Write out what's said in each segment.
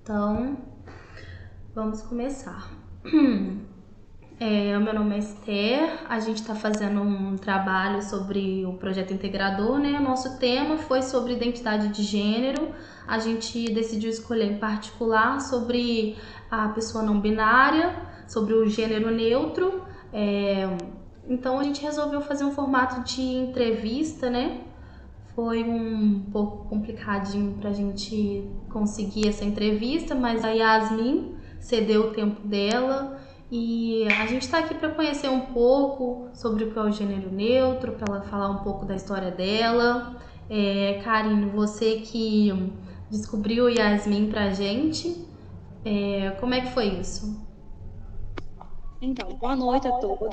Então, vamos começar. O meu nome é Esther, a gente está fazendo um trabalho sobre o projeto integrador, né? Nosso tema foi sobre identidade de gênero. A gente decidiu escolher em particular sobre a pessoa não binária, sobre o gênero neutro. Então a gente resolveu fazer um formato de entrevista, né? Foi um pouco complicadinho para a gente conseguir essa entrevista, mas a Yasmin cedeu o tempo dela e a gente está aqui para conhecer um pouco sobre o que é o gênero neutro, para ela falar um pouco da história dela. Karine, você que descobriu Yasmin para a gente, como é que foi isso? Então, boa noite a todos.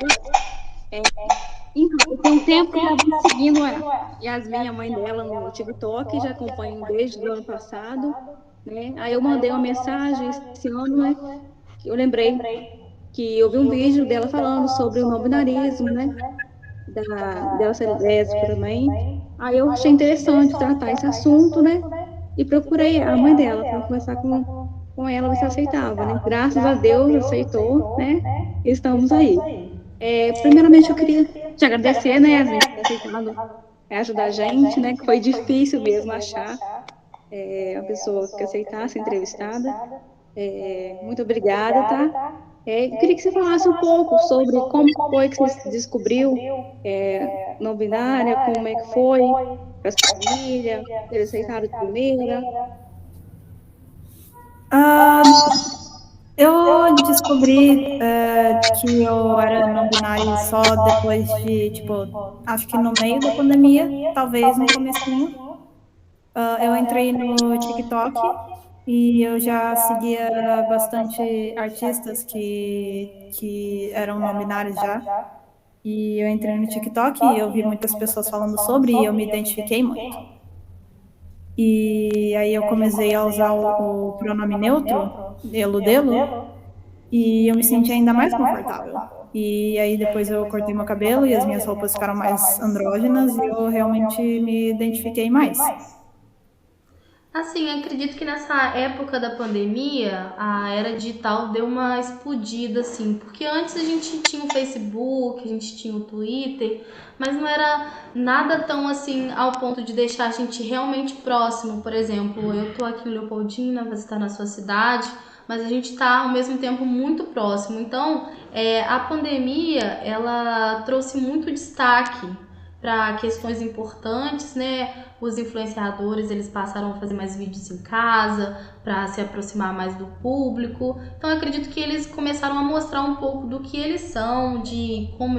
Então, tem um tempo que eu já vim seguindo a Yasmin, a mãe dela, no TikTok, já acompanho desde o ano passado, né? Aí eu mandei uma mensagem esse ano, né? Que eu lembrei que eu vi um vídeo dela falando sobre o não binarismo, né? Dela ser lésbica também. Aí eu achei interessante tratar esse assunto, né? E procurei a mãe dela para conversar com ela, ver se ela aceitava, né? Graças a Deus aceitou, né? E estamos aí. Primeiramente, eu queria te agradecer, né, Yasmin, por ter aceitado ajudar a gente, né, que foi difícil mesmo achar uma pessoa que aceitasse ser entrevistada. Muito obrigada, tá? Eu queria que você falasse um pouco sobre como foi que você descobriu não binária, como é que foi para a sua família, eles aceitaram de primeira. Ah, eu descobri que eu era não binário só depois de, tipo, acho que no meio da pandemia, talvez no comecinho. Eu entrei no TikTok e eu já seguia bastante artistas que eram não binários já. E eu entrei no TikTok e eu vi muitas pessoas falando sobre e eu me identifiquei muito. E aí eu comecei a usar o pronome neutro, ele dele, e eu me senti ainda mais confortável. E aí depois eu cortei meu cabelo e as minhas roupas ficaram mais andrógenas e eu realmente me identifiquei mais. Assim, acredito que nessa época da pandemia, a era digital deu uma explodida, assim, porque antes a gente tinha o Facebook, a gente tinha o Twitter, mas não era nada tão assim ao ponto de deixar a gente realmente próximo. Por exemplo, eu tô aqui em Leopoldina, você está na sua cidade, mas a gente está ao mesmo tempo muito próximo. Então, a pandemia, ela trouxe muito destaque para questões importantes, né? Os influenciadores, eles passaram a fazer mais vídeos em casa para se aproximar mais do público. Então eu acredito que eles começaram a mostrar um pouco do que eles são, como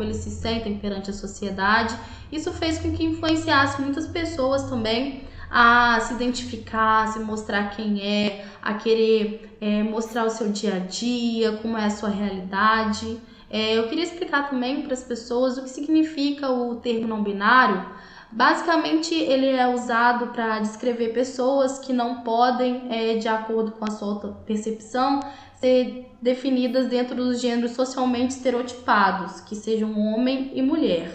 eles se sentem perante a sociedade. Isso fez com que influenciasse muitas pessoas também a se identificar, a se mostrar quem é, a querer mostrar o seu dia a dia, como é a sua realidade. Eu queria explicar também para as pessoas o que significa o termo não binário. Basicamente, ele é usado para descrever pessoas que não podem, de acordo com a sua percepção, ser definidas dentro dos gêneros socialmente estereotipados, que sejam homem e mulher.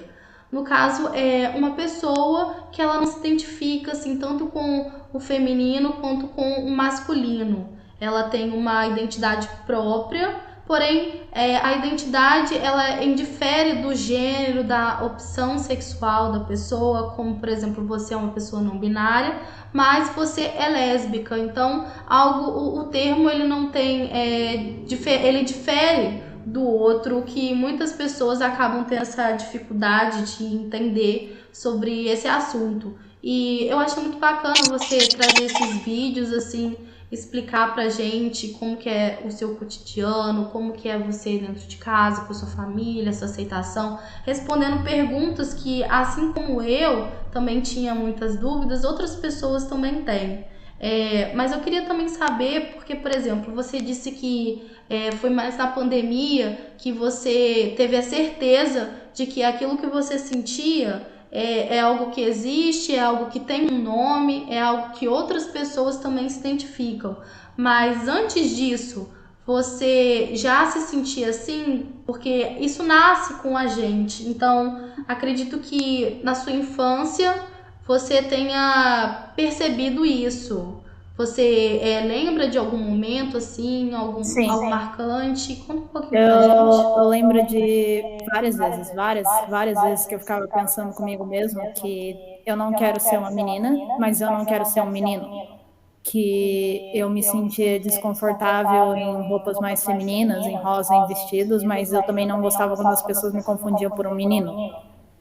No caso, é uma pessoa que ela não se identifica assim, tanto com o feminino quanto com o masculino. Ela tem uma identidade própria. Porém, a identidade ela indifere do gênero, da opção sexual da pessoa, como por exemplo você é uma pessoa não binária, mas você é lésbica. Então, o termo ele não tem, ele difere do outro, que muitas pessoas acabam tendo essa dificuldade de entender sobre esse assunto. E eu acho muito bacana você trazer esses vídeos assim, explicar pra gente como que é o seu cotidiano, como que é você dentro de casa, com a sua família, sua aceitação, respondendo perguntas que, assim como eu, também tinha muitas dúvidas, outras pessoas também têm. Mas eu queria também saber, porque, por exemplo, você disse que foi mais na pandemia que você teve a certeza de que aquilo que você sentia é algo que existe, é algo que tem um nome, é algo que outras pessoas também se identificam. Mas antes disso, você já se sentia assim? Porque isso nasce com a gente. Então, acredito que na sua infância você tenha percebido isso. Você lembra de algum momento, assim, Sim. algo marcante? Conta um pouquinho pra gente. Eu lembro de várias vezes que eu ficava pensando comigo mesmo que eu não quero ser uma menina, mas eu não quero ser um menino. Que eu me sentia desconfortável em roupas mais femininas, em rosa, em vestidos, mas eu também não gostava quando as pessoas me confundiam por um menino.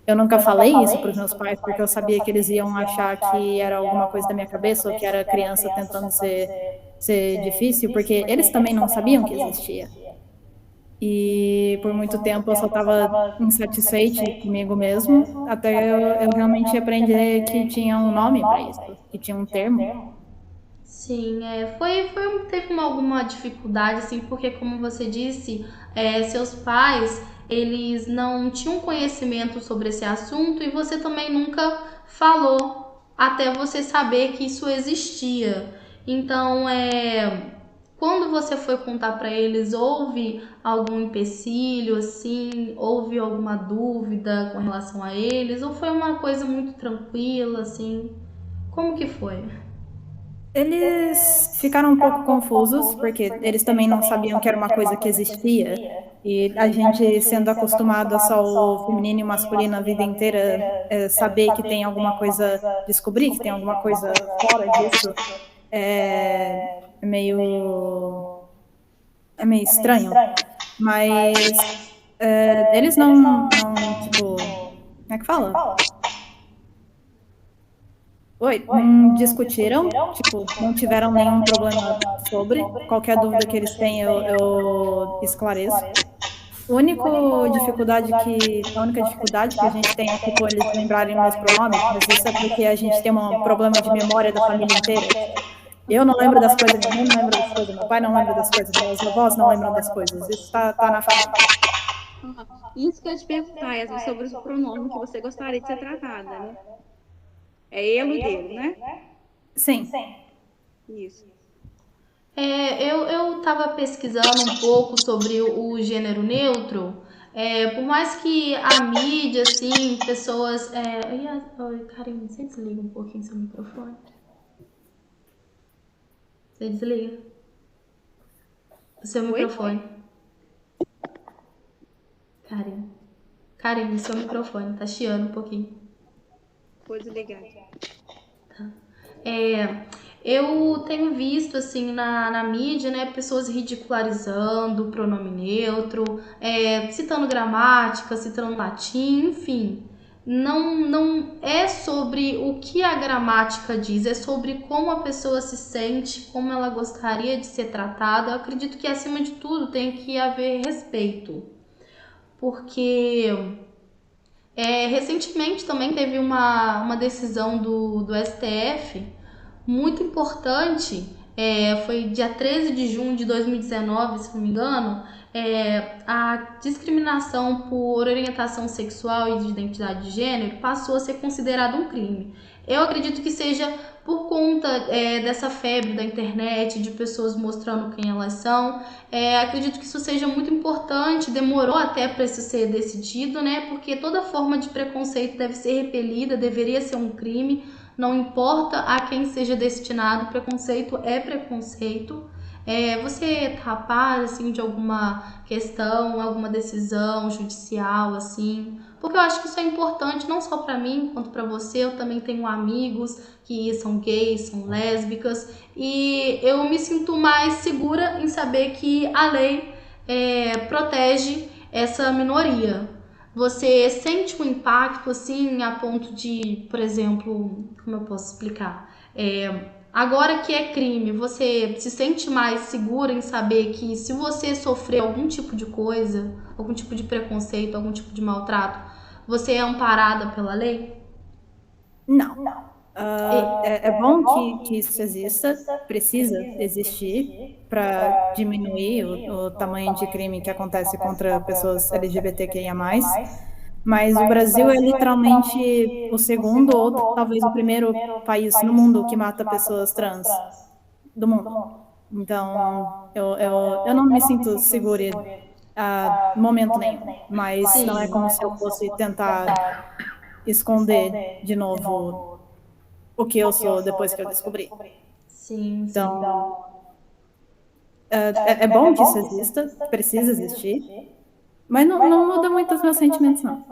Eu nunca falei isso para os meus pais, porque eu sabia que eles iam achar que era alguma coisa da minha cabeça, ou que era criança tentando ser difícil, porque eles também não sabiam que existia. E por muito tempo eu só estava insatisfeita comigo mesmo, até eu realmente aprender que tinha um nome para isso, que tinha um termo. Sim, teve alguma dificuldade, assim, porque como você disse, seus pais, eles não tinham conhecimento sobre esse assunto e você também nunca falou até você saber que isso existia. Então, quando você foi contar para eles, houve algum empecilho, assim, houve alguma dúvida com relação a eles, ou foi uma coisa muito tranquila, assim? Como que foi? Eles ficaram um pouco confusos, porque eles também não sabiam que era uma coisa que existia. E a gente, sendo acostumado a só o feminino e o masculino a vida inteira, saber que tem alguma coisa, descobrir que tem alguma coisa fora disso, é é meio estranho. Mas eles tipo, como é que fala? Oi, não discutiram, tipo, não tiveram nenhum problema sobre. Qualquer dúvida que eles têm, eu esclareço. A única dificuldade que a gente tem é, tipo, eles lembrarem meus pronomes, mas isso é porque a gente tem um problema de memória da família inteira. Eu não lembro das coisas, minha mãe não lembra das coisas, meu pai não lembra das coisas, meus avós não lembram das coisas. Isso tá na família. Isso que eu ia te perguntar, Yasmin, sobre o pronome que você gostaria de ser tratada, né? É ele e dele, né? Sim. Isso. Eu estava pesquisando um pouco sobre o gênero neutro. Por mais que a mídia, assim, pessoas. Oi, Karine, você desliga um pouquinho seu microfone? Você desliga o seu microfone. Karine, seu microfone tá chiando um pouquinho. Vou desligar. Tá. Eu tenho visto, assim, na mídia, né, pessoas ridicularizando o pronome neutro, citando gramática, citando latim, enfim. Não é sobre o que a gramática diz, é sobre como a pessoa se sente, como ela gostaria de ser tratada. Eu acredito que, acima de tudo, tem que haver respeito. Porque recentemente também teve uma decisão do STF muito importante, foi dia 13 de junho de 2019, se não me engano, a discriminação por orientação sexual e de identidade de gênero passou a ser considerada um crime. Eu acredito que seja por conta dessa febre da internet, de pessoas mostrando quem elas são. Acredito que isso seja muito importante, demorou até para isso ser decidido, né? Porque toda forma de preconceito deve ser repelida, deveria ser um crime. Não importa a quem seja destinado, preconceito é preconceito. Você tá a par, assim, de alguma questão, alguma decisão judicial, assim? Porque eu acho que isso é importante não só para mim, quanto para você. Eu também tenho amigos que são gays, são lésbicas, e eu me sinto mais segura em saber que a lei protege essa minoria. Você sente um impacto, assim, a ponto de, por exemplo, como eu posso explicar? Agora que é crime, você se sente mais segura em saber que se você sofrer algum tipo de coisa, algum tipo de preconceito, algum tipo de maltrato, você é amparada pela lei? Não. É bom que isso exista, precisa existir para diminuir o tamanho de crime que acontece contra pessoas LGBTQIA+. Mas o Brasil é literalmente o segundo ou talvez o primeiro país no mundo que mata pessoas trans do mundo. Então, eu não me sinto segura a momento nenhum, mas não é como se eu fosse tentar esconder de novo o que eu sou depois que eu descobri. Sim, sim. Então, é bom que isso exista, precisa existir, mas não muda muito os meus sentimentos, não.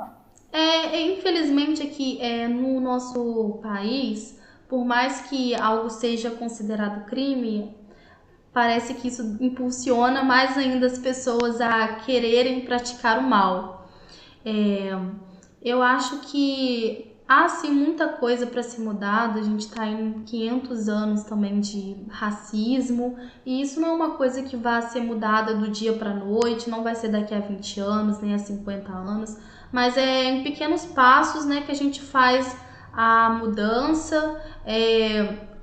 Infelizmente aqui no nosso país, por mais que algo seja considerado crime, parece que isso impulsiona mais ainda as pessoas a quererem praticar o mal. É, eu acho que há sim muita coisa para ser mudada. A gente está em 500 anos também de racismo, e isso não é uma coisa que vai ser mudada do dia para a noite, não vai ser daqui a 20 anos, nem a 50 anos, mas é em pequenos passos, né, que a gente faz a mudança,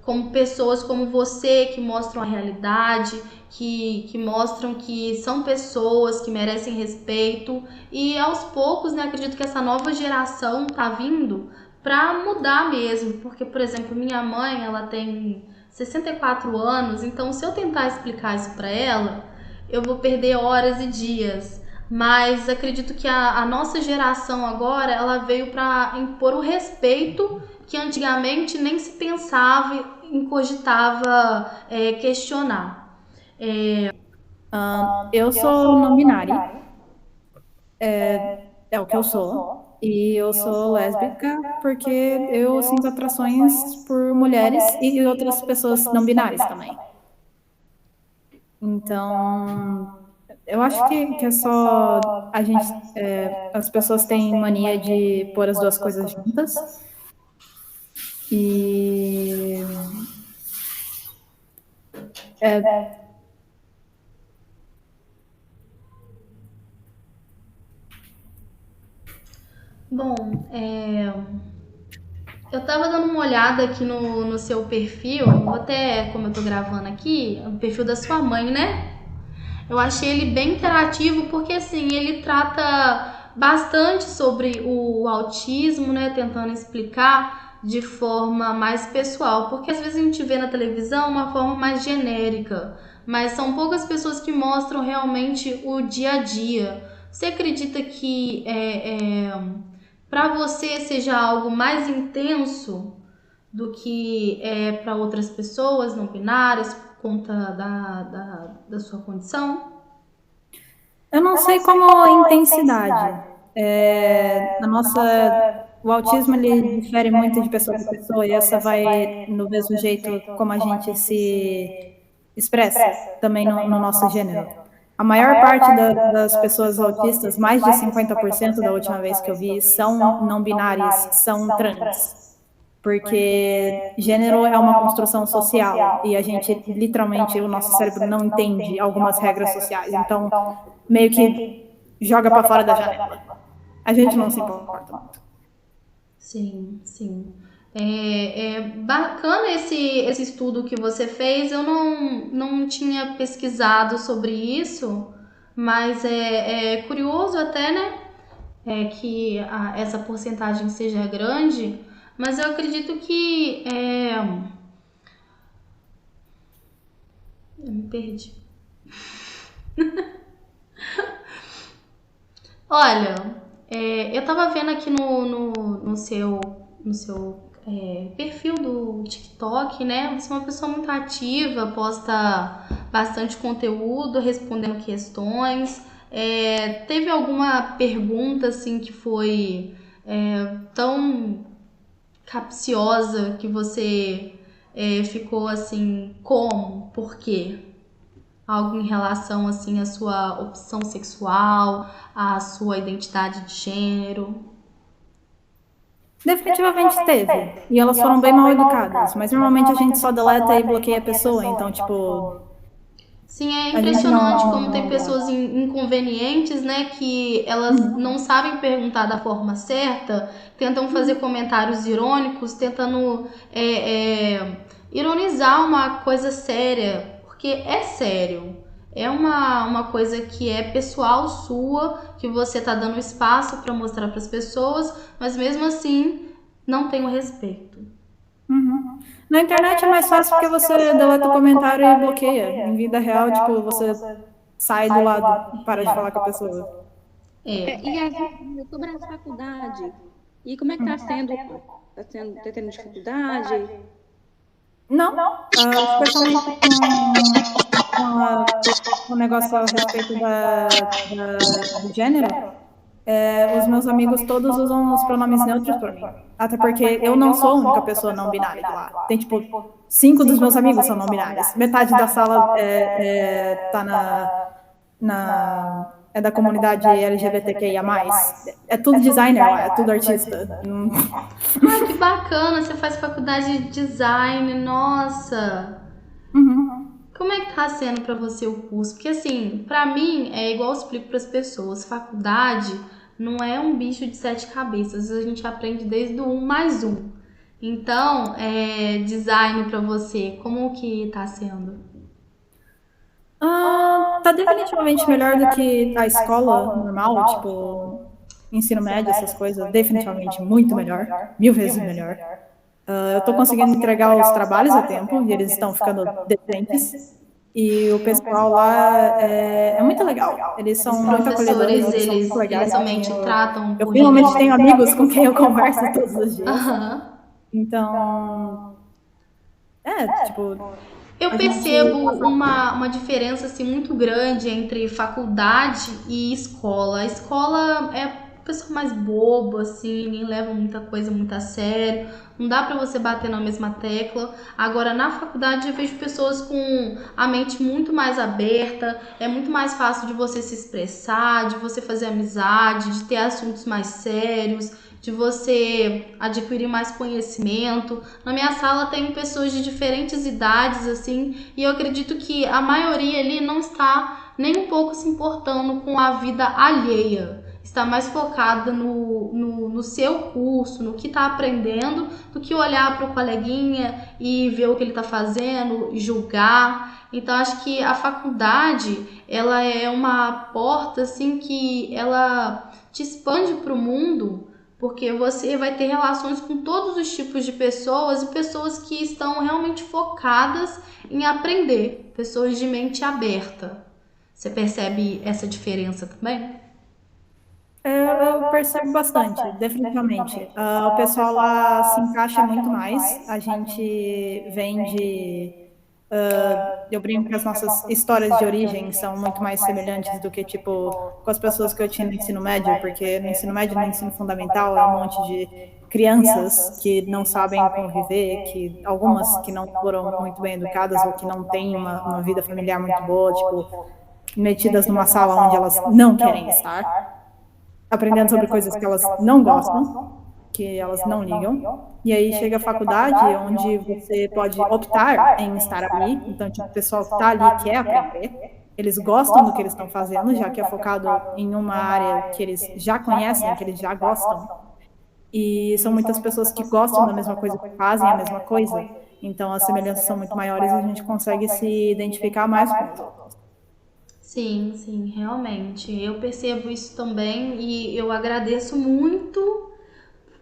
como pessoas como você que mostram a realidade, que mostram que são pessoas que merecem respeito. E aos poucos, né, acredito que essa nova geração tá vindo para mudar mesmo, porque, por exemplo, minha mãe, ela tem 64 anos, então se eu tentar explicar isso para ela, eu vou perder horas e dias. Mas acredito que a nossa geração agora, ela veio para impor o respeito que antigamente nem se pensava, cogitava questionar. Eu sou não binária, é o que eu sou, e eu sou lésbica porque eu sinto atrações por mulheres e outras pessoas não binárias também. Então, eu acho que é só a gente, as pessoas têm mania de pôr as duas coisas juntas. E Bom, eu tava dando uma olhada aqui no seu perfil, vou até, como eu tô gravando aqui, o perfil da sua mãe, né? Eu achei ele bem interativo porque, assim, ele trata bastante sobre o autismo, né? Tentando explicar de forma mais pessoal, porque às vezes a gente vê na televisão uma forma mais genérica, mas são poucas pessoas que mostram realmente o dia a dia. Você acredita que para você seja algo mais intenso do que é para outras pessoas não binárias por conta da sua condição? eu não sei como a intensidade. O autismo ele difere muito de pessoa para pessoa e essa vai no mesmo jeito como a gente se expressa também no nosso gênero. A maior parte das pessoas autistas, mais de 50% da última vez que eu vi, são não binárias, são trans. Porque gênero é uma construção social e a gente, literalmente, o nosso cérebro não entende algumas regras sociais. Então, meio que joga para fora da janela. A gente não se importa muito. Sim, sim. É bacana esse estudo que você fez. Eu não tinha pesquisado sobre isso, mas é curioso até, né? Que essa porcentagem seja grande, mas eu acredito que. Eu me perdi. Olha, eu tava vendo aqui no seu perfil do TikTok, né? Você é uma pessoa muito ativa, posta bastante conteúdo, respondendo questões. Teve alguma pergunta assim que foi tão capciosa que você ficou assim, como? Por quê? Algo em relação assim à sua opção sexual, à sua identidade de gênero? Definitivamente teve. E elas foram bem mal educadas. Mas normalmente a gente só deleta e bloqueia a pessoa. Então, tipo, Sim, é a gente impressionante como não. tem pessoas inconvenientes, né, que elas não sabem perguntar da forma certa, tentam fazer comentários irônicos, tentando ironizar uma coisa séria, porque é sério. É uma coisa que é pessoal sua, que você tá dando espaço para mostrar para as pessoas, mas mesmo assim não tem o respeito. Na internet é mais fácil porque você deleta o comentário e bloqueia. Em vida real, tipo, você sai do lado e para de falar com a pessoa. É. E às vezes, sobre a faculdade, e como é que está sendo? Está tendo dificuldade? Não, especialmente com o negócio a respeito do gênero, os meus amigos todos usam os pronomes neutros por mim. Até porque eu não sou a única pessoa não binária de lá. Tem, tipo, 5 dos meus amigos são não binários. Metade da sala tá é da comunidade LGBTQIA+. É tudo designer lá, é tudo artista. Ai, que bacana, você faz faculdade de design, nossa. Como é que tá sendo pra você o curso? Porque assim, pra mim, é igual eu explico pras pessoas, faculdade não é um bicho de 7 cabeças, a gente aprende desde o 1 mais 1. Então, design pra você, como que tá sendo? Tá definitivamente melhor do que a escola normal, tipo, ensino médio, essas coisas. Definitivamente muito melhor, 1000 vezes melhor. Eu tô conseguindo entregar os trabalhos a tempo e eles estão ficando decentes. E o pessoal lá é muito legal. Eles são muito acolhedores, Professores, eles são muito legais. eles também te tratam Eu por finalmente tenho amigos com quem eu converso todos os dias. Aham. Então, tipo, Eu a gente percebo uma diferença assim, muito grande entre faculdade e escola. A escola é o pessoal mais bobo, assim, nem leva muita coisa muito a sério. Não dá pra você bater na mesma tecla. Agora, na faculdade, eu vejo pessoas com a mente muito mais aberta. É muito mais fácil de você se expressar, de você fazer amizade, de ter assuntos mais sérios, de você adquirir mais conhecimento. Na minha sala tem pessoas de diferentes idades, assim, e eu acredito que a maioria ali não está nem um pouco se importando com a vida alheia. Está mais focada no seu curso, no que está aprendendo, do que olhar para o coleguinha e ver o que ele está fazendo e julgar. Então, acho que a faculdade, ela é uma porta, assim, que ela te expande para o mundo, porque você vai ter relações com todos os tipos de pessoas e pessoas que estão realmente focadas em aprender, pessoas de mente aberta. Você percebe essa diferença também? eu percebo bastante, definitivamente. O pessoal lá se encaixa muito mais. A gente vem de. Eu brinco que as nossas histórias de origem são muito mais semelhantes do que, tipo, com as pessoas que eu tinha no ensino médio, porque no ensino médio e no ensino fundamental é um monte de crianças que não sabem conviver, que algumas que não foram muito bem educadas ou que não têm uma vida familiar muito boa, tipo, metidas numa sala onde elas não querem estar, aprendendo sobre coisas que elas não gostam, que elas não ligam. E aí chega a faculdade, onde você pode optar em estar ali. Então, tipo, o pessoal que está ali quer aprender. Eles gostam do que eles estão fazendo, já que é focado em uma área que eles já conhecem, que eles já gostam. E são muitas pessoas que gostam da mesma coisa, que fazem a mesma coisa. Então, as semelhanças são muito maiores e a gente consegue se identificar mais com eles. Sim, sim, realmente. Eu percebo isso também e eu agradeço muito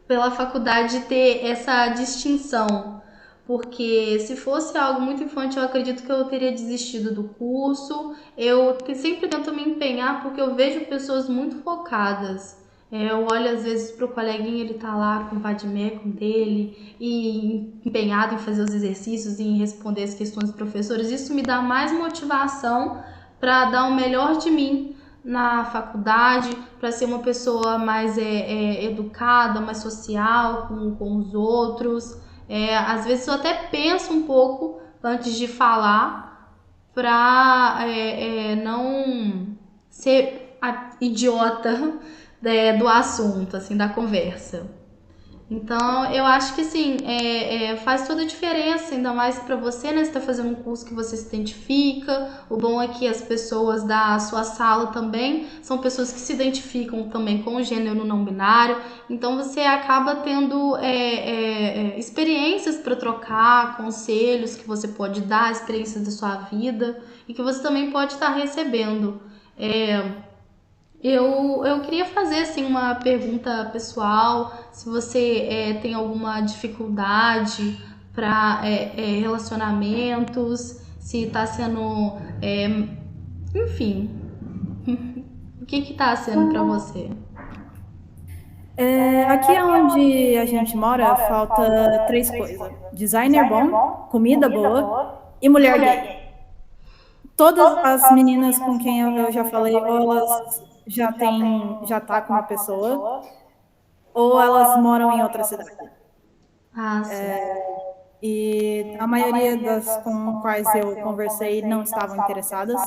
pela faculdade ter essa distinção. Porque se fosse algo muito infantil, eu acredito que eu teria desistido do curso. Eu sempre tento me empenhar porque eu vejo pessoas muito focadas. Eu olho às vezes pro coleguinha, ele tá lá com o vadimeco dele e empenhado em fazer os exercícios e em responder as questões dos professores. Isso me dá mais motivação para dar o melhor de mim na faculdade, para ser uma pessoa mais educada, mais social com os outros. Às vezes eu até penso um pouco antes de falar para não ser a idiota do assunto, assim, da conversa. Então, eu acho que assim, faz toda a diferença, ainda mais para você, né? Você tá fazendo um curso que você se identifica. O bom é que as pessoas da sua sala também são pessoas que se identificam também com o gênero não binário. Então, você acaba tendo experiências para trocar, conselhos que você pode dar, experiências da sua vida e que você também pode estar recebendo. Eu queria fazer assim uma pergunta pessoal, se você tem alguma dificuldade para relacionamentos, se está sendo, enfim, o que está sendo para você? Aqui onde a gente mora, falta três coisas: designer bom, comida boa e mulher gay. Todas as meninas com quem eu já falei, ou elas já tá com uma pessoa, ou elas moram em outra cidade. Ah, sim. E a maioria das com quais eu conversei não estavam interessadas.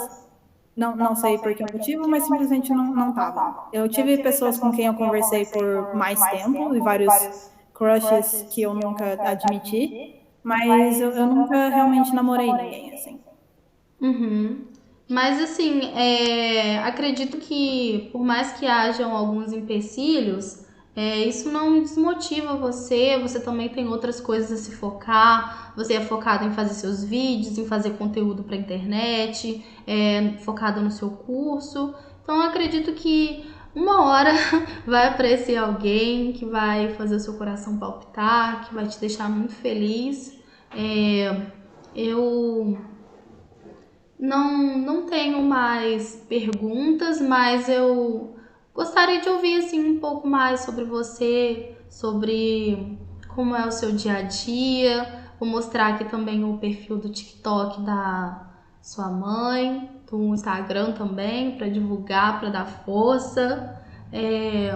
Não sei por que motivo, mas simplesmente não estavam. Eu tive pessoas com quem eu conversei por mais tempo e vários crushes que eu nunca admiti, mas eu nunca realmente namorei ninguém, assim. Uhum. Mas assim, acredito que por mais que hajam alguns empecilhos, isso não desmotiva você. Você também tem outras coisas a se focar. Você é focado em fazer seus vídeos, em fazer conteúdo para internet, focado no seu curso. Então eu acredito que uma hora vai aparecer alguém que vai fazer o seu coração palpitar, que vai te deixar muito feliz. Eu não tenho mais perguntas, mas eu gostaria de ouvir assim um pouco mais sobre você, sobre como é o seu dia a dia. Vou mostrar aqui também o perfil do TikTok da sua mãe, do Instagram também, para divulgar, para dar força. É,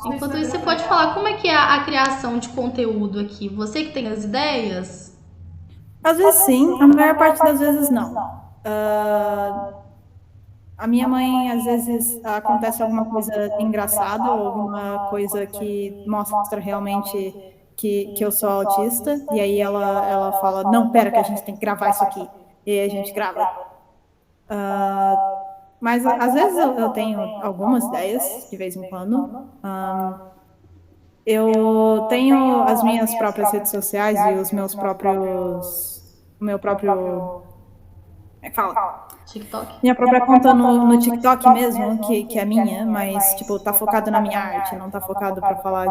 Enquanto isso, você pode falar como é que é a criação de conteúdo aqui? Você que tem as ideias? Às vezes sim, a maior parte das vezes não. Ah, a minha mãe, às vezes, acontece alguma coisa engraçada ou alguma coisa que mostra realmente que eu sou autista, e aí ela fala: não, pera, que a gente tem que gravar isso aqui. E aí a gente grava. Mas às vezes eu tenho algumas ideias, de vez em quando. Eu tenho as minhas próprias redes sociais e os meus próprios. O meu próprio. Como é que fala? TikTok? Minha própria conta no TikTok mesmo, que é minha, mas, tipo, tá focado na minha arte, não tá focado pra falar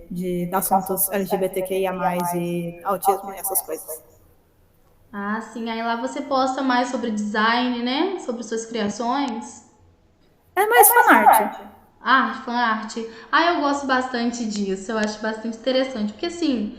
de assuntos LGBTQIA+, e autismo e essas coisas. Ah, sim. Aí lá você posta mais sobre design, né? Sobre suas criações. É mais fanart. Ah, fanart. Ah, eu gosto bastante disso. Eu acho bastante interessante. Porque assim,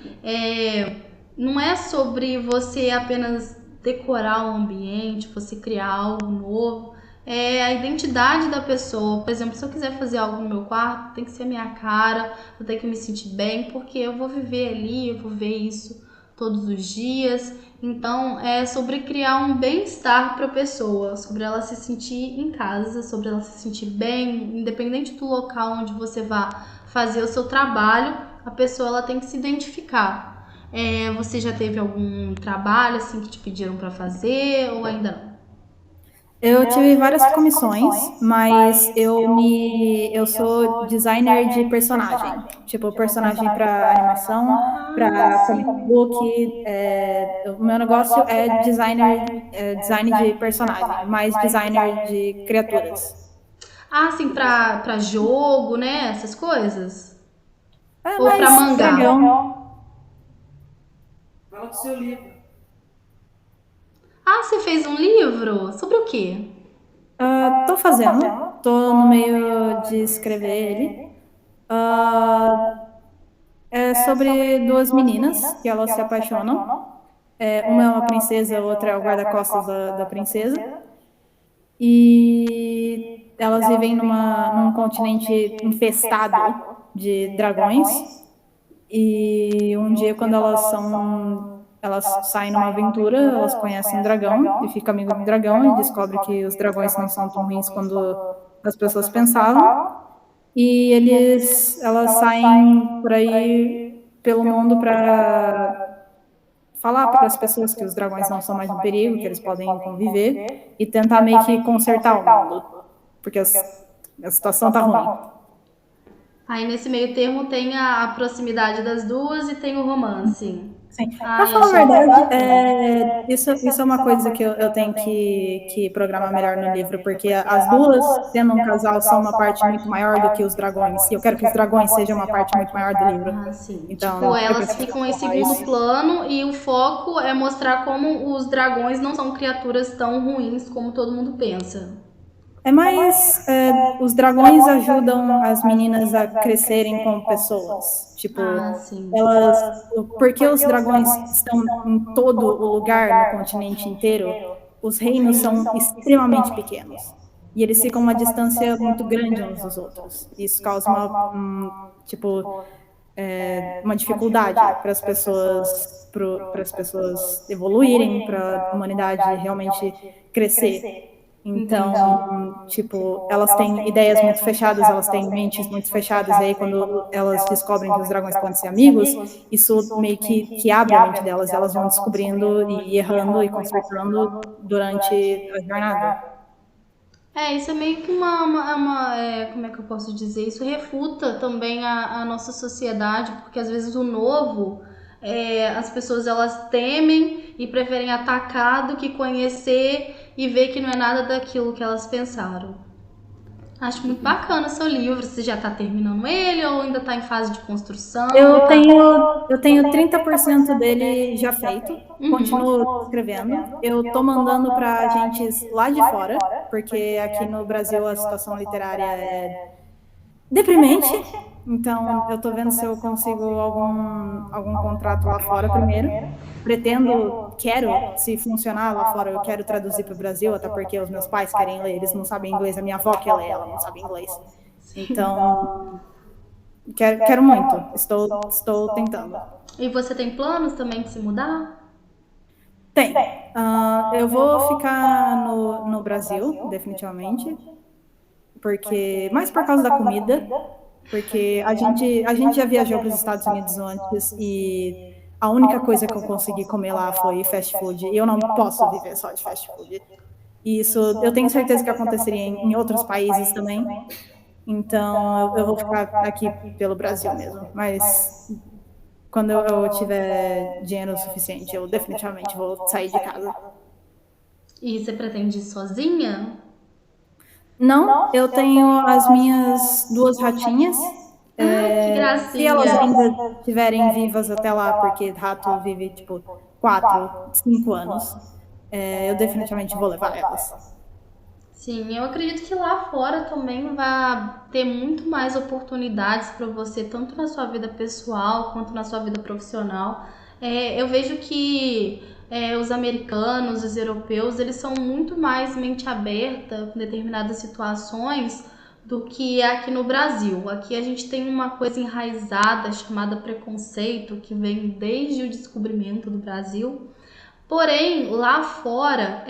não é sobre você apenas decorar o ambiente, você criar algo novo. É a identidade da pessoa. Por exemplo, se eu quiser fazer algo no meu quarto, tem que ser a minha cara, eu tenho que me sentir bem, porque eu vou viver ali, eu vou ver isso todos os dias. Então, é sobre criar um bem-estar para a pessoa, sobre ela se sentir em casa, sobre ela se sentir bem, independente do local onde você vá fazer o seu trabalho, a pessoa ela tem que se identificar. Você já teve algum trabalho assim que te pediram para fazer ou ainda não? Eu tive várias comissões, mas eu sou designer de personagem. Tipo, personagem para animação, Ah, para comic sim. book. O meu negócio é design de personagem, mais designer de criaturas. Ah, sim, para jogo, né? Essas coisas? É Ou para mais mangá? dragão. Fala do seu livro. Ah, você fez um livro? Sobre o quê? Tô fazendo, tô no meio de escrever ele. Ah, é sobre duas meninas que elas se apaixonam. Uma é uma princesa, a outra é o guarda-costas da princesa. E elas vivem num continente infestado de dragões. E um dia, quando elas saem numa aventura, elas conhecem um dragão e ficam amigo do dragão e descobrem que os dragões não são tão ruins quando as pessoas pensavam. E elas saem por aí pelo mundo para falar para as pessoas que os dragões não são mais um perigo, que eles podem conviver e tentar meio que consertar o mundo, porque a situação tá ruim. Aí nesse meio termo tem a proximidade das duas e tem o romance. Sim. Pra Ai, falar a achei. verdade, isso é uma coisa que eu tenho que programar melhor no livro, porque as duas, sendo um casal, são uma parte muito maior do que os dragões, e eu quero que os dragões sejam uma parte muito maior do livro. Ah, sim. Tipo, Então, eu elas preciso ficam em falar segundo isso. plano e o foco é mostrar como os dragões não são criaturas tão ruins como todo mundo pensa. É mais, os dragões ajudam as meninas a crescerem como pessoas. Tipo, Ah, sim. elas, porque os dragões estão em todo o lugar no continente inteiro, os reinos são extremamente pequenos. E eles ficam a uma distância muito grande uns dos outros. Isso causa tipo, uma dificuldade para as pessoas evoluírem, para a humanidade realmente crescer. Entendi. Então, tipo, elas têm ideias muito fechadas, elas têm mentes muito fechadas, e aí quando elas descobrem que os dragões podem ser amigos, isso meio que abre a mente delas, elas vão descobrindo e errando e consertando durante a jornada. Isso é meio que como é que eu posso dizer? Isso refuta também a nossa sociedade, porque às vezes o novo, as pessoas elas temem e preferem atacar do que conhecer e ver que não é nada daquilo que elas pensaram. Acho muito bacana o seu livro. Você já está terminando ele ou ainda está em fase de construção? Eu tenho 30% dele já feito, continuo escrevendo. Eu estou mandando para agentes lá de fora, porque aqui no Brasil a situação literária é deprimente. Então, eu estou vendo se eu consigo algum contrato lá fora primeiro. Quero, se funcionar lá fora, eu quero traduzir para o Brasil, até porque os meus pais querem ler, eles não sabem inglês, a minha avó quer ler, ela não sabe inglês. Então, quero muito, estou tentando. E você tem planos também de se mudar? Tem. Eu vou ficar no Brasil, definitivamente, porque mais por causa da comida, porque a gente já viajou para os Estados Unidos antes e a única coisa que eu consegui comer lá foi fast food, e eu não posso viver só de fast food. E isso eu tenho certeza que aconteceria em outros países também. Então eu vou ficar aqui pelo Brasil mesmo. Mas quando eu tiver dinheiro suficiente, eu definitivamente vou sair de casa. E você pretende ir sozinha? Não, eu tenho as minhas duas ratinhas. Ai, que Se elas gracinha. ainda estiverem vivas até lá, porque rato vive tipo 4, 5 anos, eu definitivamente vou levar elas. Sim, eu acredito que lá fora também vai ter muito mais oportunidades para você, tanto na sua vida pessoal quanto na sua vida profissional. Eu vejo que os americanos, os europeus, eles são muito mais mente aberta em determinadas situações do que aqui no Brasil. Aqui a gente tem uma coisa enraizada chamada preconceito, que vem desde o descobrimento do Brasil. Porém, lá fora,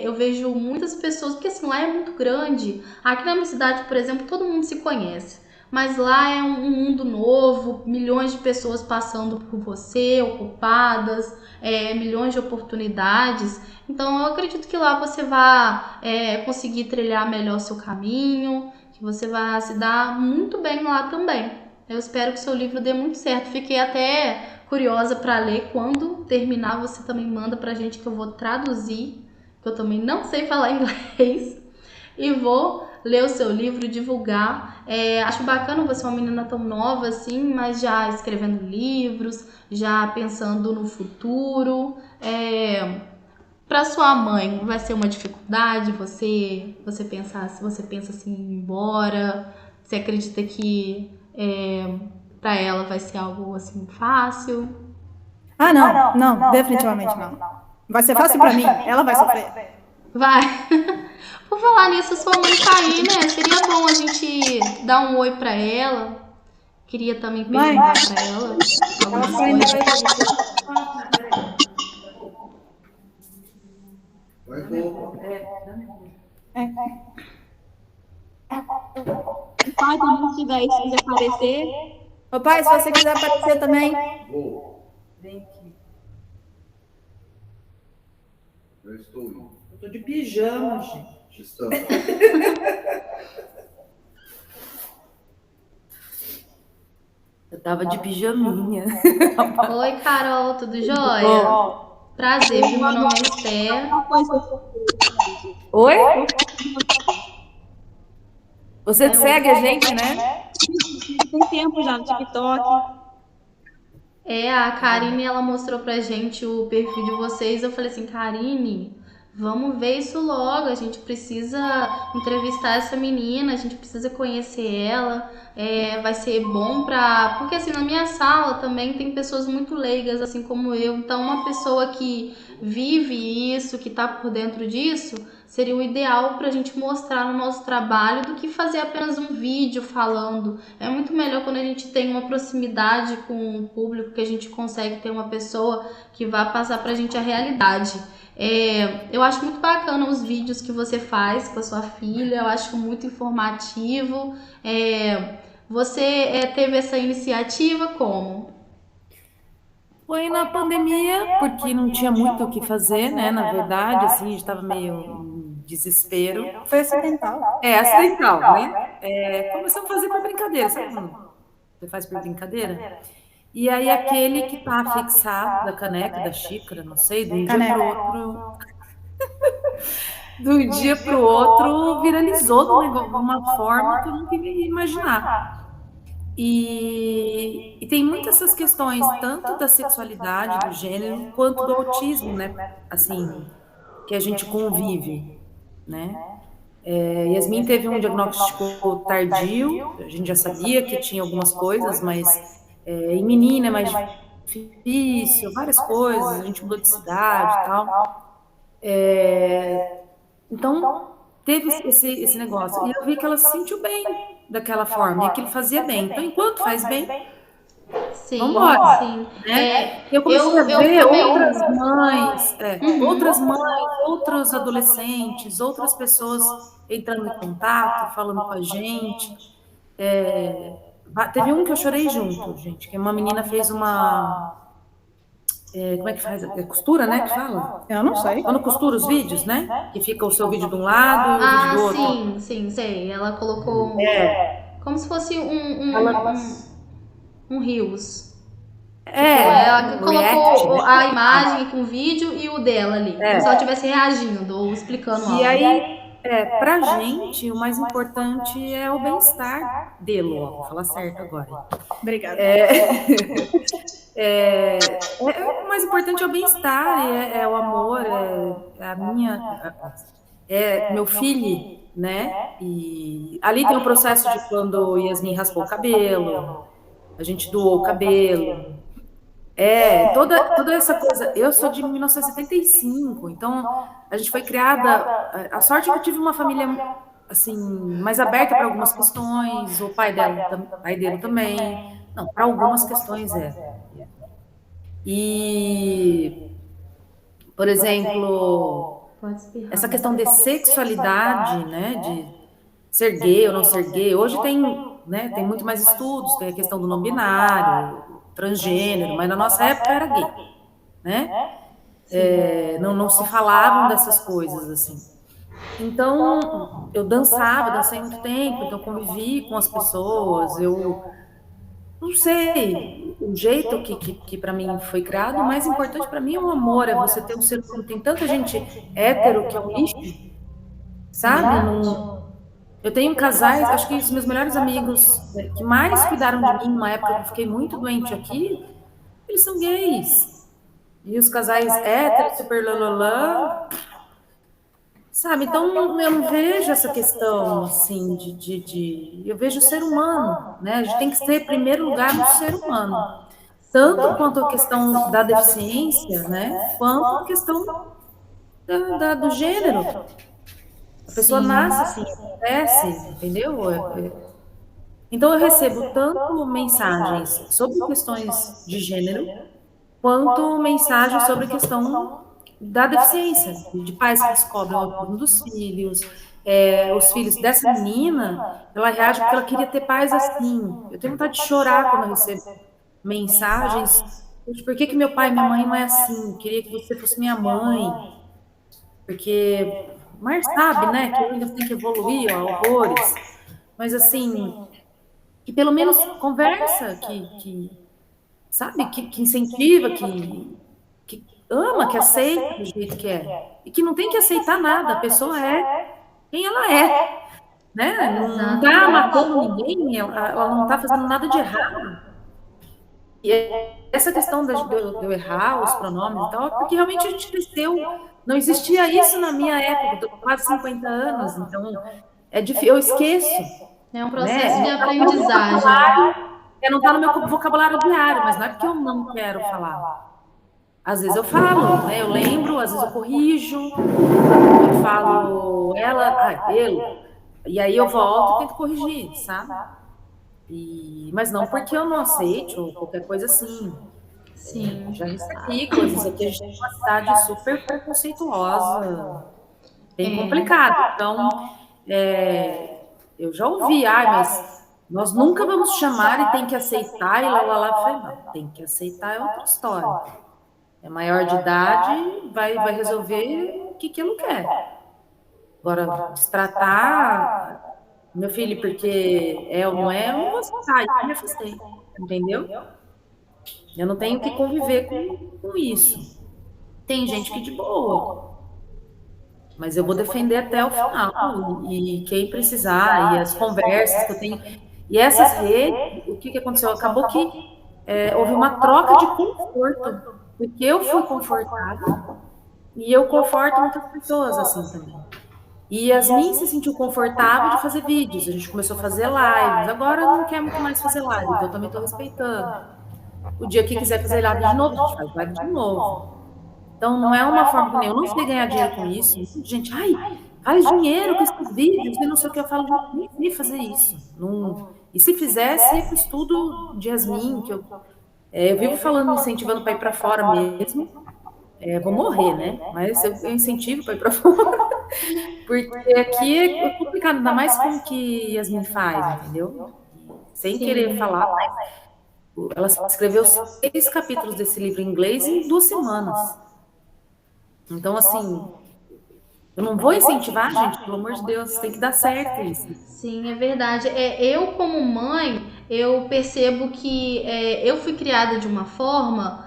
eu vejo muitas pessoas, porque assim, lá é muito grande. Aqui na minha cidade, por exemplo, todo mundo se conhece. Mas lá é um mundo novo, milhões de pessoas passando por você, ocupadas, milhões de oportunidades. Então, eu acredito que lá você vai conseguir trilhar melhor o seu caminho, que você vai se dar muito bem lá também. Eu espero que o seu livro dê muito certo. Fiquei até curiosa para ler. Quando terminar, você também manda pra gente que eu vou traduzir, que eu também não sei falar inglês, e vou ler o seu livro, divulgar. Acho bacana você ser uma menina tão nova assim, mas já escrevendo livros, já pensando no futuro. Para sua mãe, vai ser uma dificuldade você pensar, se você pensa assim, ir embora? Você acredita que para ela vai ser algo assim fácil? Não, definitivamente não. Vai ser fácil para mim, ela vai sofrer. Vai. Por falar nisso, sua mãe tá aí, né? Seria bom a gente dar um oi pra ela. Queria também perguntar pra ela algumas coisas. Pai, quando você estiver aí, se quiser aparecer. Ô pai, se você quiser aparecer também. Vem aqui. Eu estou indo. Eu tô de pijama, gente. Estamos. Eu tava de pijaminha. Oi, Carol, tudo jóia? Prazer, viu? Meu nome é Esther. Oi? Você segue a gente, né? Tem tempo já no TikTok. A Karine, ela mostrou pra gente o perfil de vocês. Eu falei assim, Karine, Vamos ver isso logo, a gente precisa entrevistar essa menina, a gente precisa conhecer ela, vai ser bom pra... Porque assim, na minha sala também tem pessoas muito leigas, assim como eu, então uma pessoa que vive isso, que tá por dentro disso, seria o ideal pra gente mostrar no nosso trabalho do que fazer apenas um vídeo falando. É muito melhor quando a gente tem uma proximidade com o público, que a gente consegue ter uma pessoa que vá passar pra gente a realidade. Eu acho muito bacana os vídeos que você faz com a sua filha, eu acho muito informativo. Você teve essa iniciativa como? Foi na pandemia, porque não tinha muito o que fazer, né? Na verdade, assim, a gente estava meio em desespero. Foi acidental. É, acidental, né? Começamos a fazer por brincadeira, sabe quando você faz por brincadeira? E aí aquele que tá fixado da caneca, da xícara, não sei, de um dia Caneca. pro outro, do dia pro outro viralizou de uma forma que eu nunca ia imaginar. E tem muitas essas questões, tanto da sexualidade, do gênero, quanto do autismo, né? Assim, que a gente convive, né? Yasmin teve um diagnóstico tardio, a gente já sabia que tinha algumas coisas, mas em menina é mais difícil, várias coisas, a gente mudou de cidade e tal. Então, teve esse negócio. E eu vi que ela se sentiu bem daquela forma, e que ele fazia bem. Então, enquanto faz bem, Sim, vambora, sim. né? Eu comecei a ver outras mães, outros adolescentes, outras pessoas entrando em contato, falando com a gente. Teve um que eu chorei junto, gente, que uma menina fez uma... como é que faz? É costura, né, que fala? Eu não sei. Quando costura os vídeos, né? Que fica o seu vídeo de um lado e o vídeo do outro. Sim, sei. Ela colocou como se fosse um Reels. Ela colocou React, né? a imagem com o vídeo e o dela ali. Como se ela estivesse reagindo ou explicando algo. E aí, pra gente, o mais importante é o bem-estar dele, ó, vou falar certo agora. Obrigada. O mais importante é o bem-estar, é o amor, meu filho, né? E ali tem o processo de quando Yasmin raspou o cabelo, a gente doou o cabelo. Toda essa coisa. Eu sou de 1975, então a gente foi criada. A sorte é que eu tive uma família assim mais aberta para algumas questões. O pai dele também. Não, para algumas questões E, por exemplo, essa questão de sexualidade, né, de ser gay ou não ser gay, hoje tem muito mais estudos, tem a questão do não binário, transgênero, mas na nossa época era gay, né? Não se falavam dessas coisas, assim. Então, eu dancei muito tempo, então convivi com as pessoas, eu não sei, o jeito que para mim foi criado, o mais importante para mim é o amor, é você ter um ser humano. Tem tanta gente hétero que é um lixo, sabe? Eu tenho casais, acho que os meus melhores amigos que mais cuidaram de mim numa época que eu fiquei muito doente aqui, eles são gays. E os casais héteros, super lalala, sabe? Então eu não vejo essa questão assim eu vejo o ser humano, né? A gente tem que ser em primeiro lugar no ser humano, tanto quanto a questão da deficiência, né? Quanto a questão do gênero. A pessoa nasce assim, cresce, entendeu? Então eu recebo tanto mensagens sobre questões de gênero, quanto mensagens sobre a questão da deficiência, de pais que descobrem o autismo dos filhos, os filhos dessa menina, ela reage porque ela queria ter pais assim. Eu tenho vontade de chorar quando eu recebo mensagens, por que meu pai e minha mãe não é assim? Eu queria que você fosse minha mãe, porque mas sabe, né, que ainda tem que evoluir, ó, horrores, mas assim, que pelo menos conversa, sabe, que incentiva, que ama, que aceita do jeito que é. E que não tem que aceitar nada, a pessoa é quem ela é, né? Não tá matando ninguém, ela não tá fazendo nada de errado. E essa questão de eu errar os pronomes e tal, é porque realmente a gente cresceu não existia isso na minha época, eu tô com quase 50 anos, então é difícil, eu esqueço, É um né? processo de aprendizagem. Não tá no meu vocabulário diário, mas não é porque eu não quero falar. Às vezes eu falo, né? Eu lembro, às vezes eu corrijo, eu falo ele, e aí eu volto e tento corrigir, sabe? Mas não porque eu não aceite ou qualquer coisa assim. Sim. Já recebi coisas aqui, a gente tem uma cidade super preconceituosa, bem complicado. Então, eu já ouvi, mas nós nunca vamos chamar e tem que aceitar, e lá. Eu falei, não, tem que aceitar é outra história. É maior de idade, vai resolver o que ele quer. Agora, destratar meu filho porque é ou não é, eu não vou aceitar, eu me afastei, entendeu? Eu não tenho que conviver com isso. Tem gente que de boa, mas eu vou defender até o final. E quem precisar, e as conversas que eu tenho. E essas redes, o que aconteceu? Acabou que houve uma troca de conforto, porque eu fui confortável e eu conforto muitas pessoas assim também. E Yasmin se sentiu confortável de fazer vídeos, a gente começou a fazer lives, agora não quer muito mais fazer live, então eu também estou respeitando. O dia que quiser fazer live de novo, a gente faz live de novo. Então, não é uma forma que nem eu não sei ganhar dinheiro com isso. Gente, faz dinheiro com esses vídeos e não sei o que. Eu falo, nem sei fazer isso. Não... E se fizesse, ia para o estudo de Yasmin, que eu vivo falando, incentivando para ir para fora mesmo. Vou morrer, né? Mas eu incentivo para ir para fora. Porque aqui é complicado, ainda mais com o que Yasmin faz, entendeu? Sem querer falar, mas ela escreveu 6 capítulos desse livro em inglês em 2 semanas. Então, assim, eu não vou incentivar, gente, pelo amor de Deus, tem que dar certo isso. Sim, é verdade. Eu, como mãe, eu percebo que eu fui criada de uma forma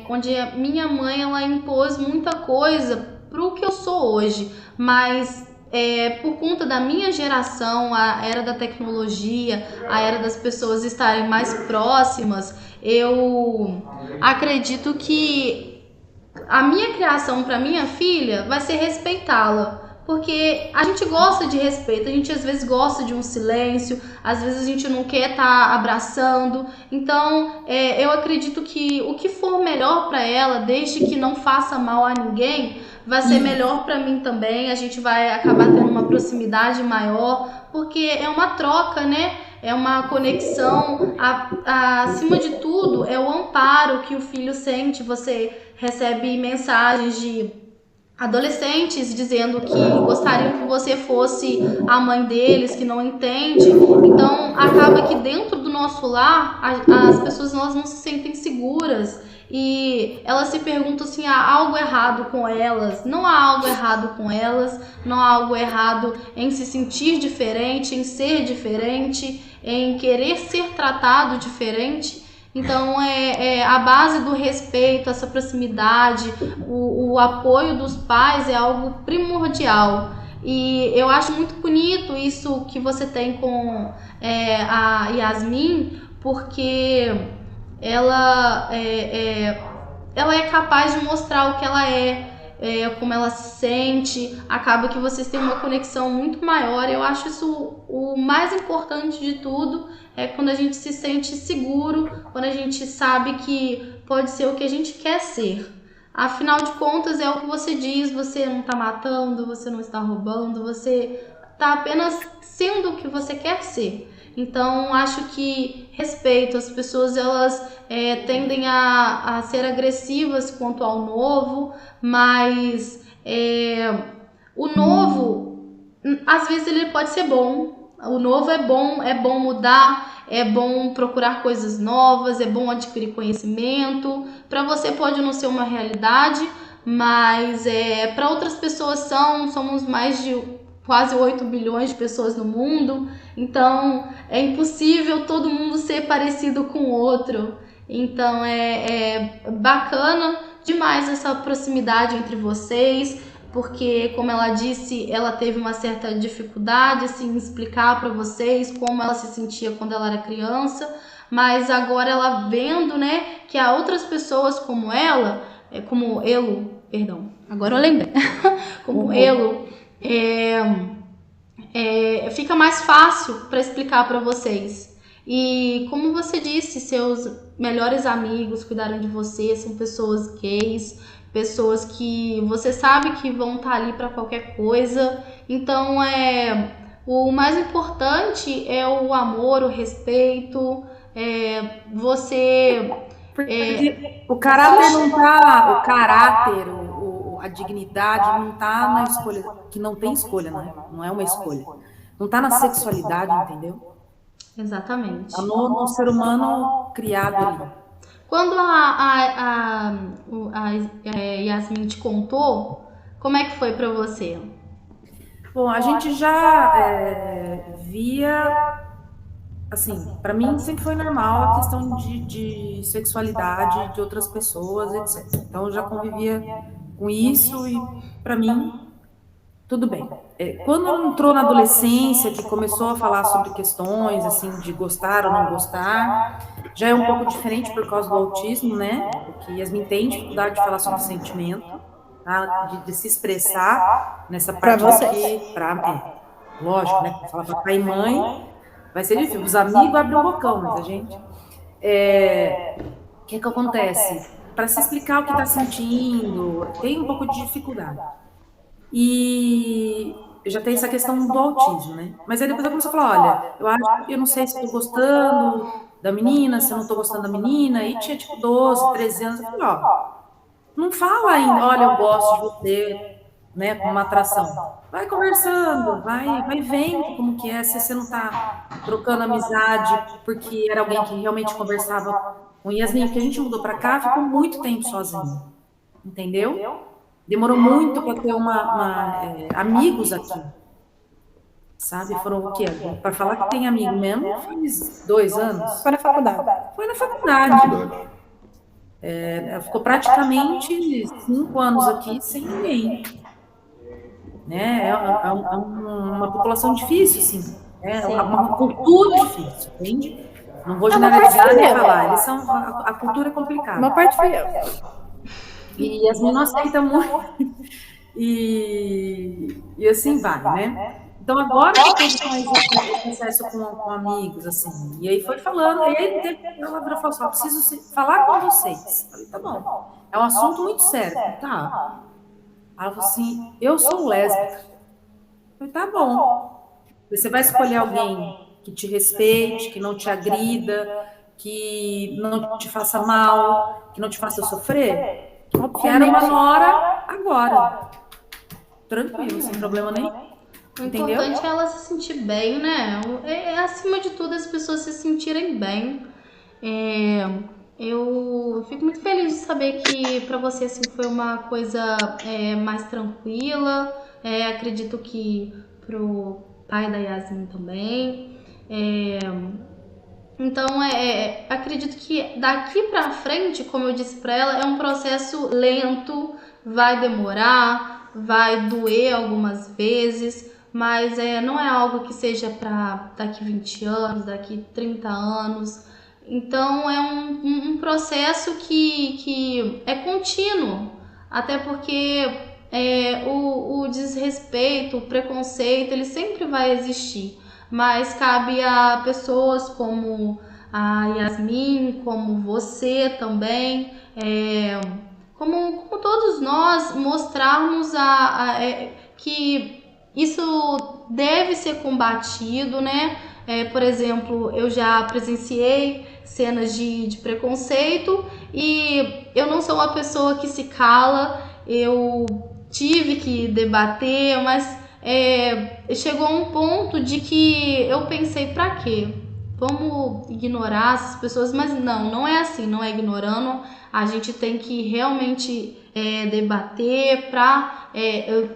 onde a minha mãe ela impôs muita coisa pro que eu sou hoje, mas por conta da minha geração, a era da tecnologia, a era das pessoas estarem mais próximas, eu acredito que a minha criação para minha filha vai ser respeitá-la. Porque a gente gosta de respeito, a gente às vezes gosta de um silêncio, às vezes a gente não quer estar abraçando. Então, eu acredito que o que for melhor para ela, desde que não faça mal a ninguém, vai ser melhor para mim também. A gente vai acabar tendo uma proximidade maior, porque é uma troca, né? É uma conexão. Acima de tudo, é o amparo que o filho sente. Você recebe mensagens de adolescentes dizendo que gostariam que você fosse a mãe deles, que não entende. Então, acaba que dentro do nosso lar, as pessoas elas não se sentem seguras. E elas se perguntam assim, há algo errado com elas? Não há algo errado com elas, não há algo errado em se sentir diferente, em ser diferente, em querer ser tratado diferente. Então, a base do respeito, essa proximidade, o apoio dos pais é algo primordial. E eu acho muito bonito isso que você tem com a Yasmin, porque ela é capaz de mostrar o que ela como ela se sente, acaba que vocês têm uma conexão muito maior. Eu acho isso o mais importante de tudo, quando a gente se sente seguro, quando a gente sabe que pode ser o que a gente quer ser. Afinal de contas, é o que você diz, você não está matando, você não está roubando, você está apenas sendo o que você quer ser. Então, acho que respeito, as pessoas elas tendem a ser agressivas quanto ao novo, mas o novo, às vezes ele pode ser bom. O novo é bom mudar, é bom procurar coisas novas, é bom adquirir conhecimento. Para você pode não ser uma realidade, mas para outras pessoas somos mais de quase 8 bilhões de pessoas no mundo, então é impossível todo mundo ser parecido com o outro. Então é bacana demais essa proximidade entre vocês, porque, como ela disse, ela teve uma certa dificuldade assim, em explicar para vocês como ela se sentia quando ela era criança, mas agora ela vendo, né, que há outras pessoas como ela, como Elo, perdão, agora eu lembrei, como Elo, fica mais fácil para explicar para vocês. E como você disse, seus melhores amigos cuidaram de você, são pessoas gays, pessoas que você sabe que vão estar ali para qualquer coisa. Então, o mais importante é o amor, o respeito, você... Porque o caráter não tá... O caráter, a dignidade não tá na escolha, que não tem escolha, né? Não é uma escolha. Não tá na sexualidade, entendeu? Exatamente. Tá no ser humano criado ali. Quando a Yasmin te contou, como é que foi para você? Bom, a gente já via, assim, para mim sempre foi normal a questão de sexualidade de outras pessoas, etc. Então eu já convivia com isso e para mim tudo bem. Quando entrou na adolescência, que começou a falar sobre questões assim de gostar ou não gostar, já é um pouco diferente por causa do autismo, né? Porque Yasmin tem dificuldade de falar sobre sentimento, tá? de se expressar nessa parte aqui, lógico, né? Falar para pai e mãe vai ser difícil. Os amigos abrem o bocão, mas a gente... O que acontece? Para se explicar o que está sentindo, tem um pouco de dificuldade. E já tem essa questão do autismo, né? Mas aí depois eu comecei a falar, olha, eu não sei se estou gostando da menina, se eu não estou gostando da menina, e tinha tipo 12, 13 anos, eu falei, não fala ainda, olha, eu gosto de você, né, com uma atração. Vai conversando, vai vendo como que é, se você não tá trocando amizade, porque era alguém que realmente conversava com Yasmin, porque a gente mudou para cá, ficou muito tempo sozinho, entendeu? Demorou muito para ter amigos aqui, sabe? Foram o quê? Para falar que tem amigo mesmo, faz 2 anos. Foi na faculdade. Foi na faculdade. Ficou praticamente 5 anos aqui sem ninguém. Né? É uma população difícil, assim. É uma cultura difícil, entende? Não vou generalizar nem falar. A cultura é complicada. Uma parte foi eu. E as meninas aceitam muito. E assim vai, né? Então agora que teve mais esse processo com amigos, assim. E aí foi falando, e aí ela falou assim, preciso falar com vocês. Eu falei, tá bom. É um assunto muito sério. Tá. Ela falou assim, eu sou lésbica. Eu falei, tá bom. Você vai escolher alguém que te respeite, que não te agrida, que não te faça mal, que não te faça sofrer? Quero uma nora agora. Tranquilo, sem problema nenhum. O importante é ela se sentir bem, né? Acima de tudo, as pessoas se sentirem bem. Eu fico muito feliz de saber que para você assim, foi uma coisa mais tranquila. Acredito que pro pai da Yasmin também. Então, acredito que daqui pra frente, como eu disse pra ela, é um processo lento, vai demorar, vai doer algumas vezes, mas não é algo que seja pra daqui 20 anos, daqui 30 anos. Então, é um processo que é contínuo, até porque o desrespeito, o preconceito, ele sempre vai existir. Mas cabe a pessoas como a Yasmin, como você também, como todos nós, mostrarmos que isso deve ser combatido, né? Por exemplo, eu já presenciei cenas de preconceito e eu não sou uma pessoa que se cala, eu tive que debater, mas chegou a um ponto de que eu pensei, pra quê? Vamos ignorar essas pessoas, mas não é assim, não é ignorando, a gente tem que realmente debater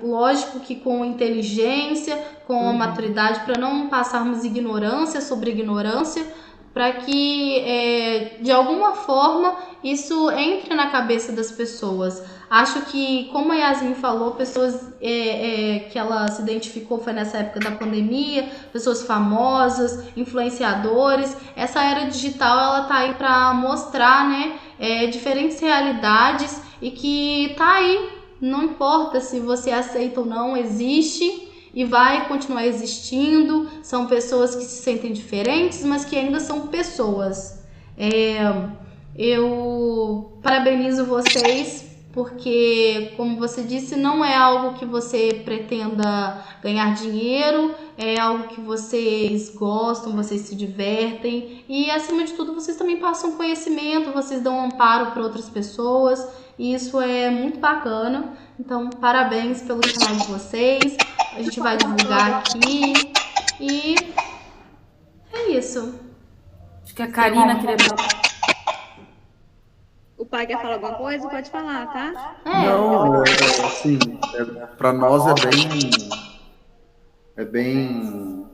lógico que com inteligência, com maturidade, para não passarmos ignorância sobre ignorância, para que de alguma forma isso entre na cabeça das pessoas. Acho que, como a Yasmin falou, pessoas que ela se identificou foi nessa época da pandemia, pessoas famosas, influenciadores. Essa era digital, ela tá aí para mostrar, né, diferentes realidades e que tá aí não importa se você aceita ou não, existe e vai continuar existindo. São pessoas que se sentem diferentes, mas que ainda são pessoas. Eu parabenizo vocês, porque, como você disse, não é algo que você pretenda ganhar dinheiro, é algo que vocês gostam, vocês se divertem e, acima de tudo, vocês também passam conhecimento, vocês dão amparo para outras pessoas e isso é muito bacana. Então, parabéns pelo canal de vocês, a gente vai divulgar aqui e é isso. Acho que a Karina queria... O pai quer falar alguma coisa? Pode falar, tá? Não, assim, para nós é bem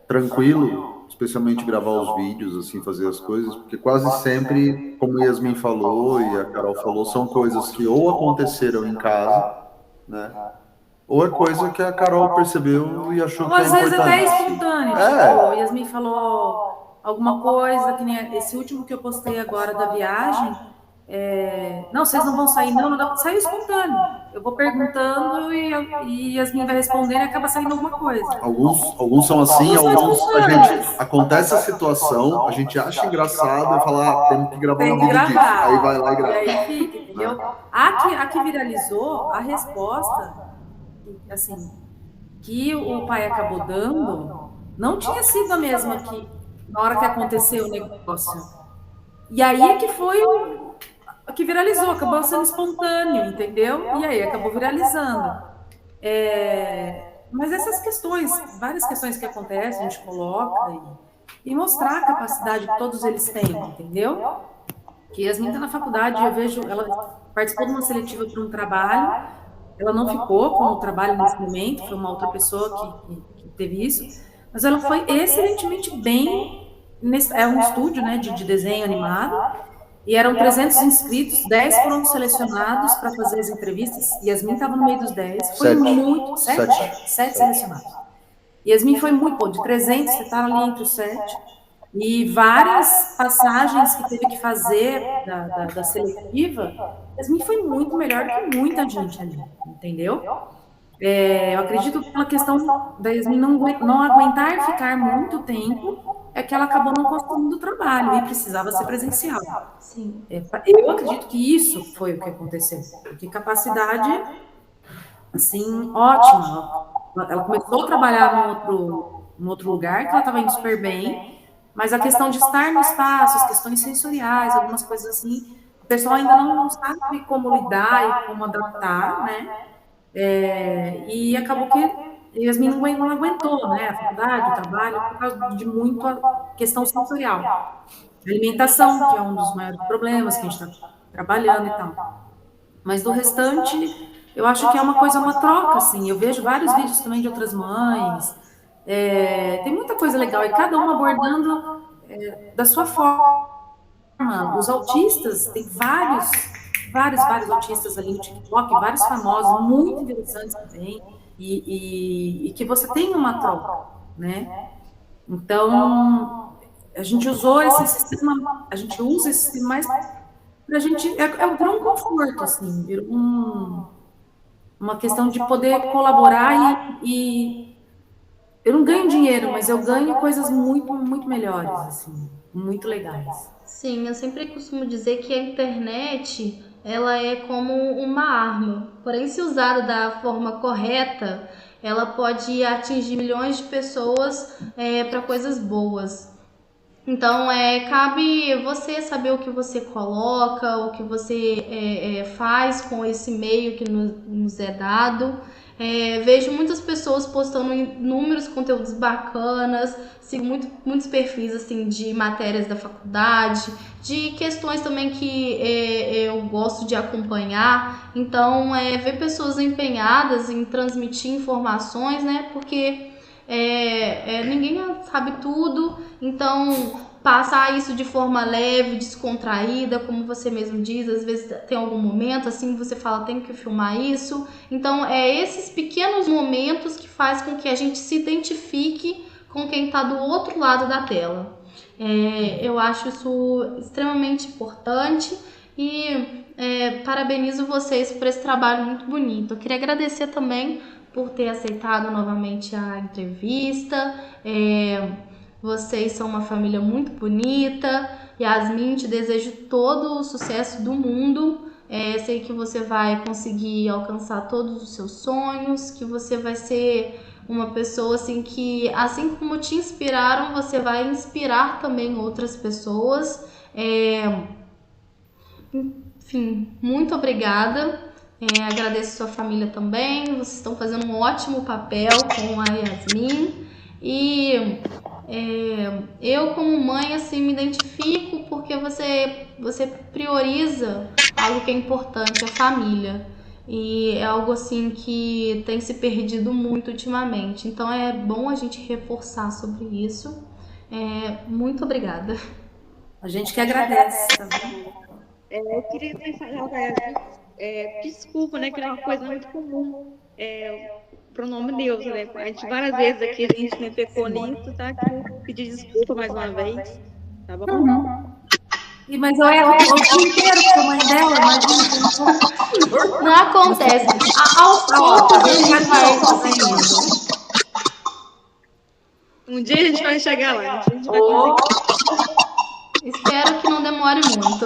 tranquilo, especialmente gravar os vídeos, assim, fazer as coisas, porque quase sempre, como a Yasmin falou e a Carol falou, são coisas que ou aconteceram em casa, né? Ou é coisa que a Carol percebeu e achou que é Às vezes até importante. espontâneo. Tipo, Yasmin falou alguma coisa, que nem esse último que eu postei agora da viagem. Não, vocês não vão sair, não. Saiu espontâneo. Eu vou perguntando e Yasmin vai respondendo e acaba saindo alguma coisa. Alguns são assim, alguns acontece a situação, a gente acha engraçado e fala, temos que gravar um vídeo disso. Aí vai lá e grava. E aí fica, entendeu? A que viralizou, a resposta, assim, que o pai acabou dando, não tinha sido a mesma que na hora que aconteceu o negócio. E aí é que foi o que viralizou, acabou sendo espontâneo, entendeu? E aí acabou viralizando. Mas essas questões, várias questões que acontecem, a gente coloca e mostrar a capacidade que todos eles têm, entendeu? Que Yasmin está na faculdade, eu vejo, ela participou de uma seletiva para um trabalho, ela não ficou com o trabalho nesse momento, foi uma outra pessoa que teve isso, mas ela foi excelentemente bem. É um estúdio, né, de desenho animado, e eram 300 inscritos, 10 foram selecionados para fazer as entrevistas, Yasmin estava no meio dos 10, foi muito... 7 selecionados. Yasmin foi muito bom, de 300, você estava ali entre os 7, e várias passagens que teve que fazer da seletiva, Yasmin foi muito melhor que muita gente ali, entendeu? Eu acredito que pela questão da Yasmin não aguentar ficar muito tempo, é que ela acabou não conseguindo o trabalho e precisava ser presencial. Sim. Eu acredito que isso foi o que aconteceu, porque capacidade, assim, ótima. Ela começou a trabalhar num outro lugar, que ela estava indo super bem, mas a questão de estar no espaço, as questões sensoriais, algumas coisas assim, o pessoal ainda não sabe como lidar e como adaptar, né? E acabou que Yasmin não aguentou, né? A faculdade, o trabalho, por causa de muita questão sensorial. Alimentação, que é um dos maiores problemas que a gente está trabalhando e tal. Mas do restante, eu acho que é uma coisa, uma troca, assim. Eu vejo vários vídeos também de outras mães. Tem muita coisa legal, e cada uma abordando da sua forma. Os autistas, tem vários autistas ali no TikTok, vários famosos, muito interessantes também, e que você tem uma troca, né? Então, a gente usou esse sistema, a gente usa esse sistema mais pra gente, virou um conforto, assim, virou uma questão de poder colaborar e eu não ganho dinheiro, mas eu ganho coisas muito, muito melhores, assim, muito legais. Sim, eu sempre costumo dizer que a internet, ela é como uma arma, porém se usada da forma correta, ela pode atingir milhões de pessoas para coisas boas. Então, cabe você saber o que você coloca, o que você faz com esse meio que nos é dado. Vejo muitas pessoas postando inúmeros conteúdos bacanas, sigo muitos perfis assim, de matérias da faculdade, de questões também que eu gosto de acompanhar. Então, ver pessoas empenhadas em transmitir informações, né? Porque ninguém sabe tudo, então passar isso de forma leve, descontraída, como você mesmo diz, às vezes tem algum momento assim você fala, tem que filmar isso. Então esses pequenos momentos que faz com que a gente se identifique com quem está do outro lado da tela. Eu acho isso extremamente importante E parabenizo vocês por esse trabalho muito bonito. Eu queria agradecer também por ter aceitado novamente a entrevista. Vocês são uma família muito bonita. Yasmin, te desejo todo o sucesso do mundo. Sei que você vai conseguir alcançar todos os seus sonhos, que você vai ser uma pessoa assim que, assim como te inspiraram, você vai inspirar também outras pessoas. Enfim, muito obrigada. Agradeço sua família também. Vocês estão fazendo um ótimo papel com a Yasmin. E eu, como mãe, assim, me identifico porque você prioriza algo que é importante, a família. E é algo assim que tem se perdido muito ultimamente. Então é bom a gente reforçar sobre isso. Muito obrigada. A gente que agradece, tá bom? Eu queria falar, desculpa, né, que é uma coisa muito comum, pronome Deus, né? A gente várias vezes aqui a gente pecou nisso, tá? Queria pedir desculpa mais uma vez, tá bom? Mas eu erro o dia inteiro com a mãe dela, imagina. Não acontece. Aos poucos a gente vai conseguindo. Um dia a gente vai chegar lá, a gente vai conseguir. Espero que não demore muito.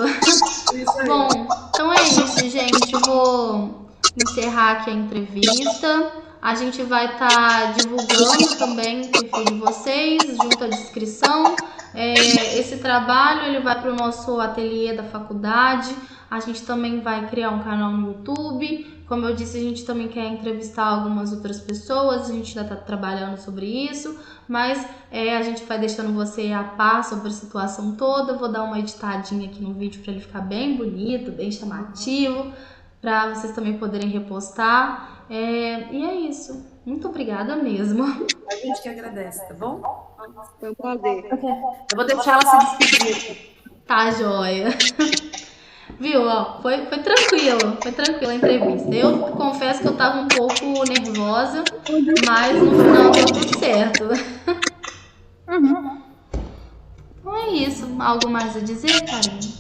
Bom, então é isso, gente. Eu vou encerrar aqui a entrevista. A gente vai estar divulgando também o perfil de vocês junto à descrição. Esse trabalho ele vai para o nosso ateliê da faculdade. A gente também vai criar um canal no YouTube. Como eu disse, a gente também quer entrevistar algumas outras pessoas. A gente já está trabalhando sobre isso. Mas a gente vai deixando você a par sobre a situação toda. Eu vou dar uma editadinha aqui no vídeo para ele ficar bem bonito, bem chamativo, para vocês também poderem repostar. E é isso. Muito obrigada mesmo. A gente que agradece, tá bom? Foi um prazer. Eu vou deixar ela se despedir. Tá, joia. Viu? Ó, foi tranquila a entrevista. Eu confesso que eu tava um pouco nervosa, mas no final deu tudo certo. Então é isso. Algo mais a dizer, Karine?